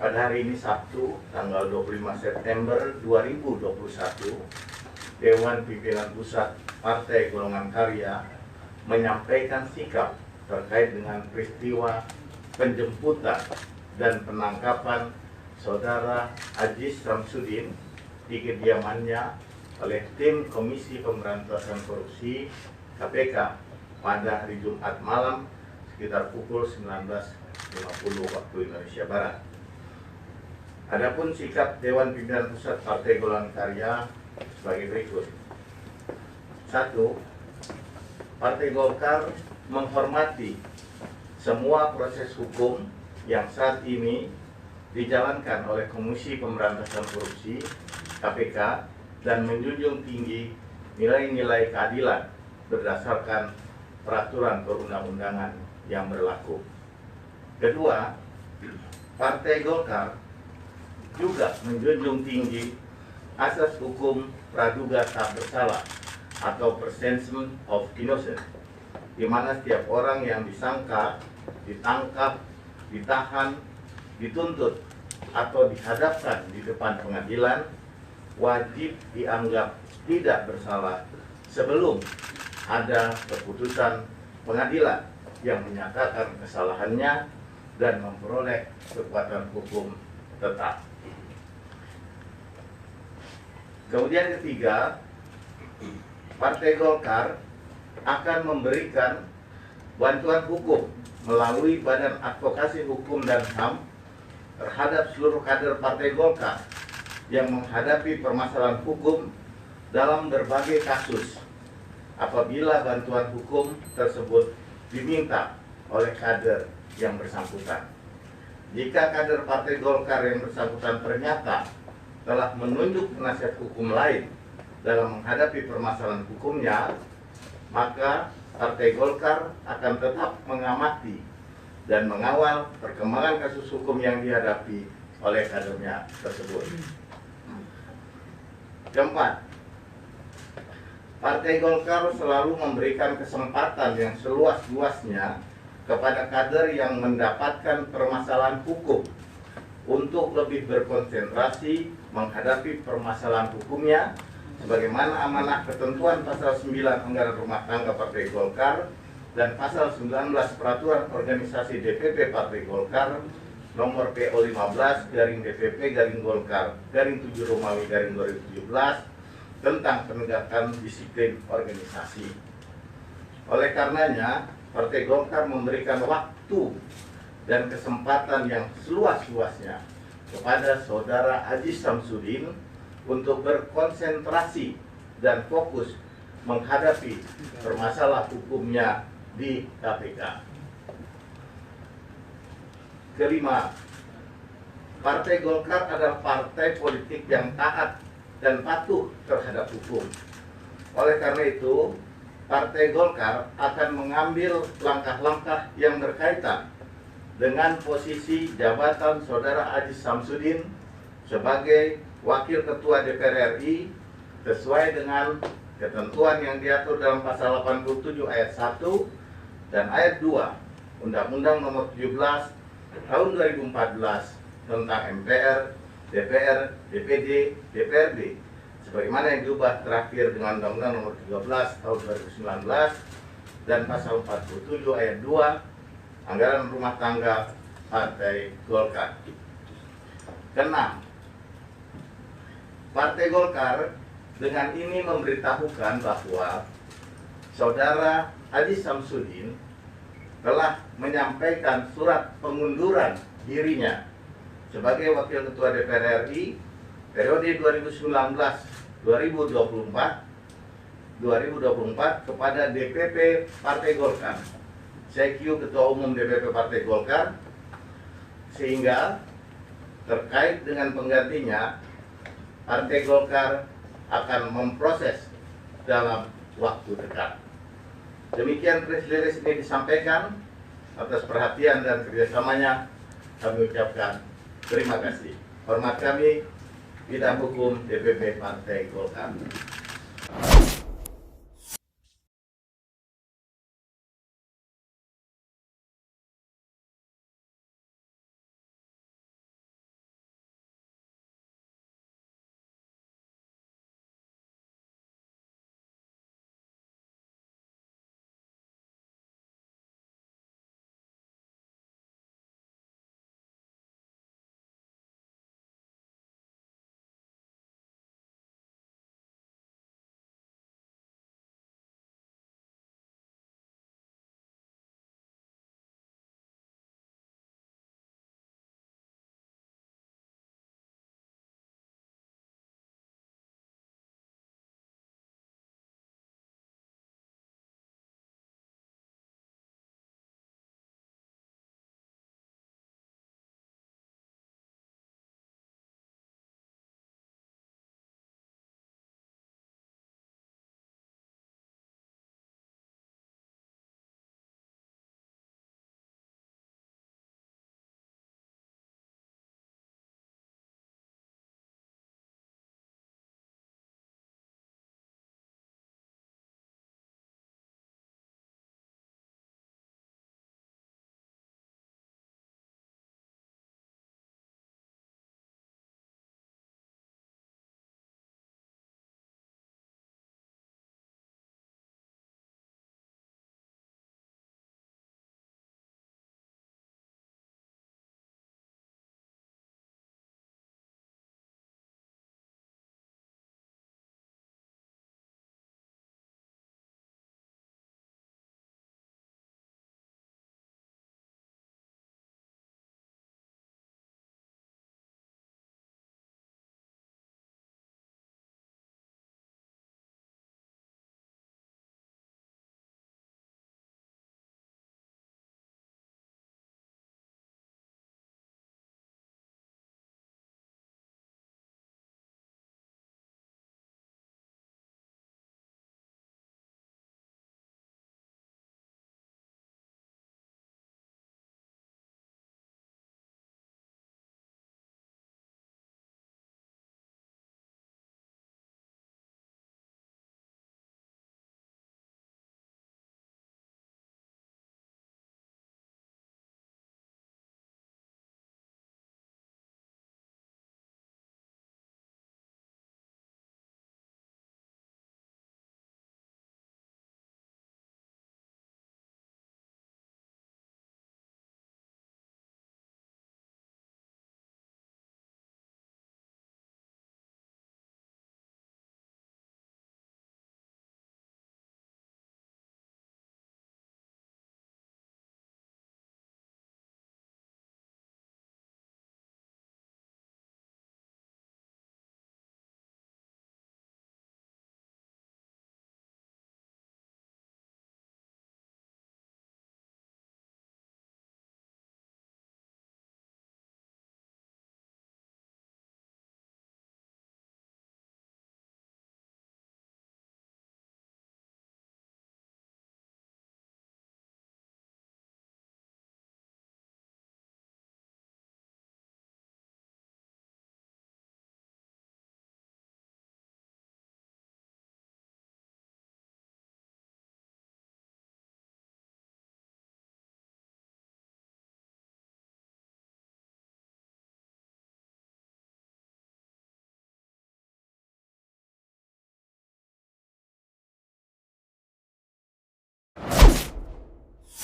pada hari ini Sabtu, tanggal 25 September 2021, Dewan Pimpinan Pusat Partai Golongan Karya menyampaikan sikap terkait dengan peristiwa penjemputan dan penangkapan Saudara Aziz Samsudin di kediamannya oleh tim Komisi Pemberantasan Korupsi KPK pada hari Jumat malam sekitar pukul 19.50 waktu Indonesia Barat. Adapun sikap Dewan Pimpinan Pusat Partai Golongan Karya sebagai berikut. 1. Partai Golkar menghormati semua proses hukum yang saat ini dijalankan oleh Komisi Pemberantasan Korupsi KPK dan menjunjung tinggi nilai-nilai keadilan berdasarkan peraturan perundang-undangan yang berlaku. Kedua, Partai Golkar juga menjunjung tinggi asas hukum praduga tak bersalah atau presumption of innocence, di mana setiap orang yang disangka, ditangkap, ditahan, dituntut atau dihadapkan di depan pengadilan wajib dianggap tidak bersalah sebelum ada keputusan pengadilan yang menyatakan kesalahannya dan memperoleh kekuatan hukum tetap. Kemudian ketiga, Partai Golkar akan memberikan bantuan hukum melalui Badan Advokasi Hukum dan HAM terhadap seluruh kader Partai Golkar yang menghadapi permasalahan hukum dalam berbagai kasus apabila bantuan hukum tersebut diminta oleh kader yang bersangkutan. Jika kader Partai Golkar yang bersangkutan ternyata telah menunjuk penasihat hukum lain dalam menghadapi permasalahan hukumnya, maka Partai Golkar akan tetap mengamati dan mengawal perkembangan kasus hukum yang dihadapi oleh kadernya tersebut. Keempat, Partai Golkar selalu memberikan kesempatan yang seluas-luasnya kepada kader yang mendapatkan permasalahan hukum untuk lebih berkonsentrasi menghadapi permasalahan hukumnya sebagaimana amanah ketentuan pasal 9 Anggaran Rumah Tangga Partai Golkar dan pasal 19 Peraturan Organisasi DPP Partai Golkar nomor PO 15 DPP Golkar 7 Romawi 2017 tentang penegakan disiplin organisasi. Oleh karenanya, Partai Golkar memberikan waktu dan kesempatan yang seluas-luasnya kepada Saudara Aziz Samsudin untuk berkonsentrasi dan fokus menghadapi permasalahan hukumnya di KPK. Kelima, Partai Golkar adalah partai politik yang taat dan patuh terhadap hukum. Oleh karena itu, Partai Golkar akan mengambil langkah-langkah yang berkaitan dengan posisi jabatan Saudara Aziz Samsudin sebagai Wakil Ketua DPR RI sesuai dengan ketentuan yang diatur dalam pasal 87 ayat 1 dan ayat 2 Undang-Undang Nomor 17 Tahun 2014 tentang MPR, DPR, DPD, DPRD sebagaimana yang diubah terakhir dengan Undang-Undang Nomor 13 Tahun 2019 dan pasal 47 ayat 2 Anggaran Rumah Tangga Partai Golkar. Keenam, Partai Golkar dengan ini memberitahukan bahwa Saudara Aziz Samsudin telah menyampaikan surat pengunduran dirinya sebagai Wakil Ketua DPR RI periode 2019-2024 kepada DPP Partai Golkar, CQ Ketua Umum DPP Partai Golkar, sehingga terkait dengan penggantinya Partai Golkar akan memproses dalam waktu dekat. Demikian press release ini disampaikan. Atas perhatian dan kerjasamanya kami ucapkan terima kasih. Hormat kami, Bidang Hukum DPP Partai Golkar.